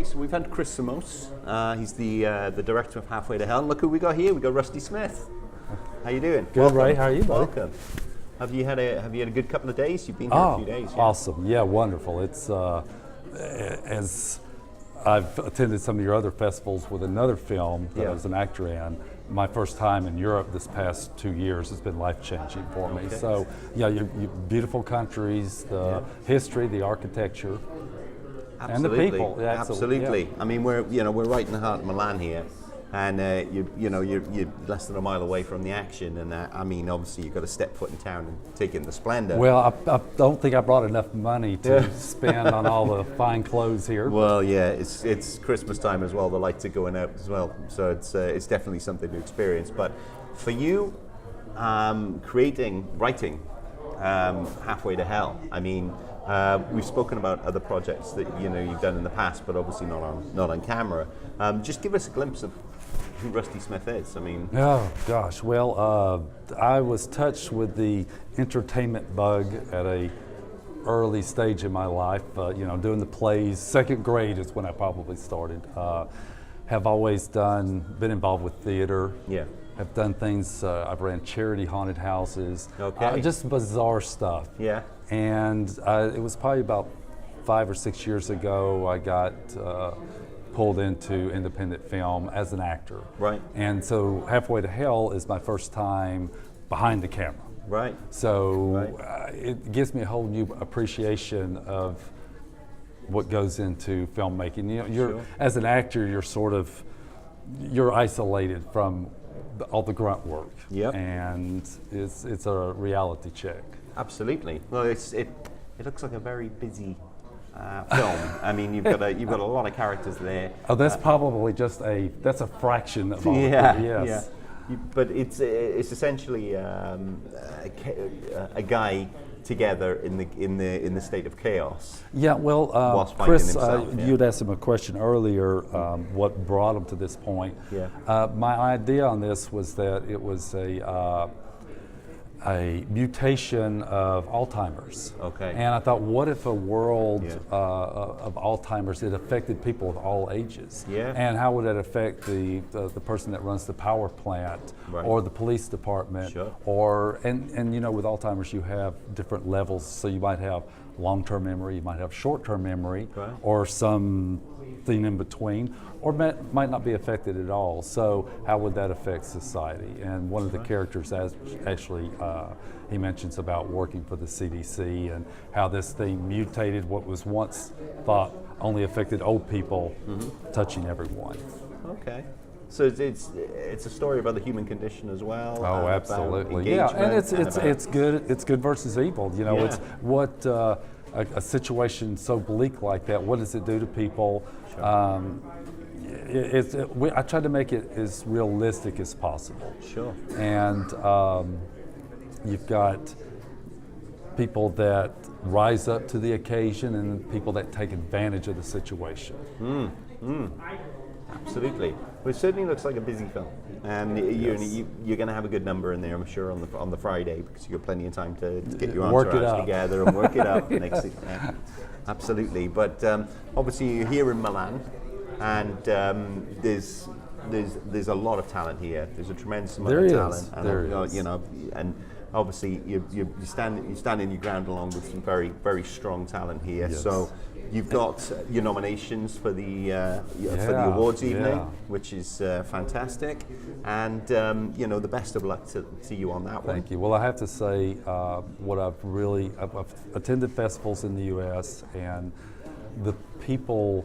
so we've had Chris Samos. He's the director of Halfway to Hell. And look who we got here. We got Rusty Smith. How you doing? Good, Ray. How are you, buddy? Welcome. Have you had a good couple of days? You've been here a few days. Yeah? Awesome. Yeah, wonderful. It's as I've attended some of your other festivals with another film that I was an actor in. My first time in Europe this past 2 years has been life-changing for me. So, yeah, your beautiful countries, the history, the architecture, and the people. Yeah, absolutely. Yeah. I mean, we're right in the heart of Milan here, and you're less than a mile away from the action. And I mean, obviously, you've got to step foot in town and take in the splendor. Well, I don't think I brought enough money to spend on all the fine clothes here. Well, yeah, it's Christmas time as well. The lights are going out as well, so it's definitely something to experience. But for you, writing Halfway to Hell. I mean, we've spoken about other projects that you've done in the past, but obviously not on camera. Just give us a glimpse of who Rusty Smith is. I mean, oh gosh, well, I was touched with the entertainment bug at a early stage in my life. Doing the plays. Second grade is when I probably started. Have always been involved with theater. Yeah. Have done things. I've ran charity haunted houses. Okay. Just bizarre stuff. Yeah. And it was probably about 5 or 6 years ago I got pulled into independent film as an actor. Right. And so Halfway to Hell is my first time behind the camera. Right. So it gives me a whole new appreciation of what goes into filmmaking. As an actor, you're isolated from all the grunt work. Yep. And it's a reality check. Absolutely. Well, it looks like a very busy film. I mean, you've got a lot of characters there. Oh, that's probably that's a fraction of all of it. Yes. Yeah. But it's essentially a guy together in the state of chaos. Yeah. Well, Chris, you'd asked him a question earlier. What brought him to this point? Yeah. My idea on this was that it was a mutation of Alzheimer's. Okay. And I thought, what if a world of Alzheimer's, it affected people of all ages? Yeah. And how would that affect the person that runs the power plant or the police department? Sure. And with Alzheimer's you have different levels, so you might have long-term memory, you might have short-term memory, or something in between, or might not be affected at all. So how would that affect society? And one of the characters actually, he mentions about working for the CDC and how this thing mutated what was once thought only affected old people, touching everyone. Okay. So it's a story about the human condition as well. Oh, absolutely. Yeah, and it's good versus evil. It's what a situation so bleak like that. What does it do to people? Sure. I tried to make it as realistic as possible. Sure. And you've got people that rise up to the occasion and people that take advantage of the situation. Absolutely. Well, it certainly looks like a busy film, and you're going to have a good number in there, I'm sure, on the Friday, because you've got plenty of time to get your entourage together and work it up. Absolutely. But obviously you're here in Milan, and there's a lot of talent here. There's a tremendous amount of talent. There is. And obviously you stand in your ground along with some very, very strong talent here. Yes. So you've got your nominations for the awards evening, which is fantastic, and the best of luck to you on that one. Thank you. Well, I have to say, I've attended festivals in the U.S. and the people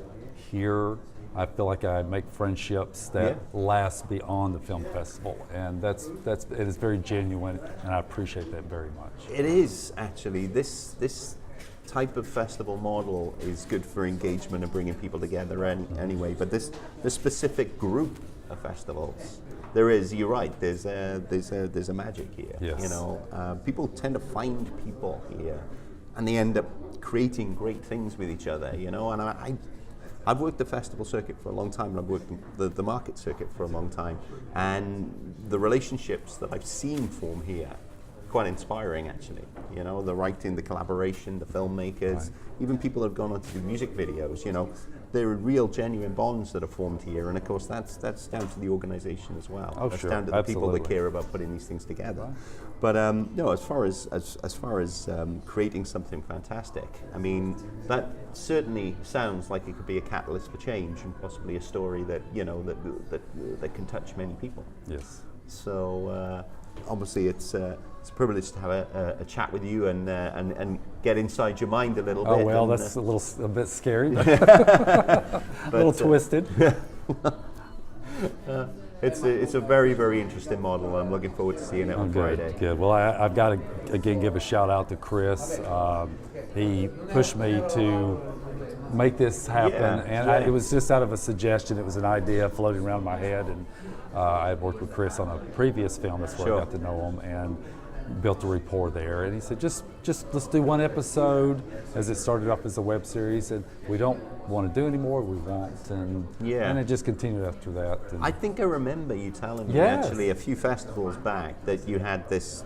here, I feel like I make friendships that last beyond the film festival, and it is very genuine, and I appreciate that very much. It is actually this type of festival model is good for engagement and bringing people together anyway. But this specific group of festivals, you're right. There's a magic here. Yes. People tend to find people here, and they end up creating great things with each other. And I've worked the festival circuit for a long time, and I've worked the market circuit for a long time, and the relationships that I've seen form here quite inspiring, actually. You know, the writing, the collaboration, the filmmakers, even people that have gone on to do music videos. You know, there are real, genuine bonds that are formed here, and of course, that's down to the organization as well. Oh, that's sure. down to the Absolutely. people that care about putting these things together. But no, as far as creating something fantastic, I mean, that certainly sounds like it could be a catalyst for change and possibly a story that that can touch many people. Yes. So obviously, it's a privilege to have a chat with you and get inside your mind a little bit. Oh well, and, that's a bit scary, but a little twisted. It's a very, very interesting model. I'm looking forward to seeing it on Friday. Good. Well, I've got to again give a shout out to Chris. He pushed me to make this happen, and it was just out of a suggestion. It was an idea floating around my head, and I had worked with Chris on a previous film. That's where I got to know him and built a rapport there. And he said, just let's do one episode, as it started off as a web series, and we don't want to do anymore. We won't, and it just continued after that. And I think I remember you telling me actually a few festivals back that you had this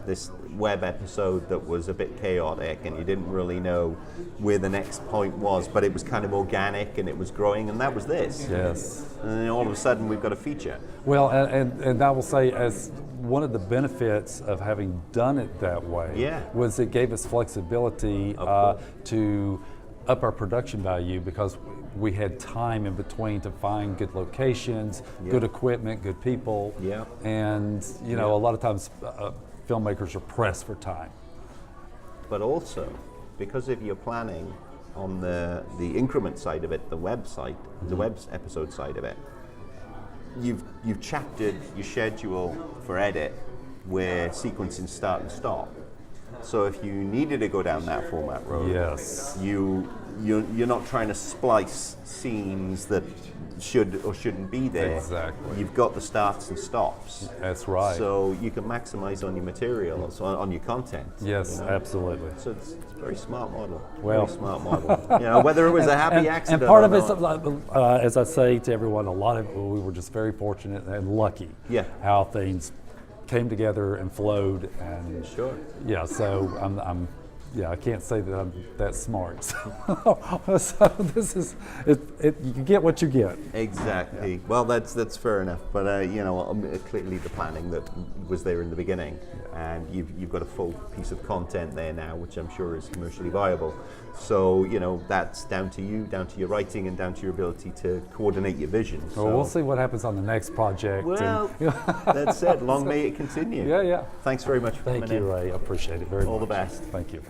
web episode that was a bit chaotic, and you didn't really know where the next point was, but it was kind of organic and it was growing, and that was this. Yes. And then all of a sudden we've got a feature. Well, and I will say, as one of the benefits of having done it that way was it gave us flexibility to up our production value, because we had time in between to find good locations, good equipment, good people, and a lot of times filmmakers are pressed for time. But also, because if you're planning on the increment side of it, the website, the web episode side of it, you've chaptered your schedule for edit where sequencing start and stop. So if you needed to go down that format road, you're not trying to splice scenes that should or shouldn't be there. Exactly. You've got the starts and stops. That's right. So you can maximize on your material, on your content. Yes, absolutely. So it's a very smart model. Well, very smart model. Whether it was a happy accident. And part of it, as I say to everyone, we were just very fortunate and lucky. How things came together and flowed, and so I can't say that I'm that smart. So this is you get what you get. Exactly. Yeah. Well, that's fair enough. But clearly the planning that was there in the beginning, and you've got a full piece of content there now, which I'm sure is commercially viable. So that's down to you, down to your writing, and down to your ability to coordinate your vision. So. Well, we'll see what happens on the next project. Well, that's it. Long may it continue. Yeah. Thanks very much for coming in. Thank you, Ray. I appreciate it very much. All the best. Thank you.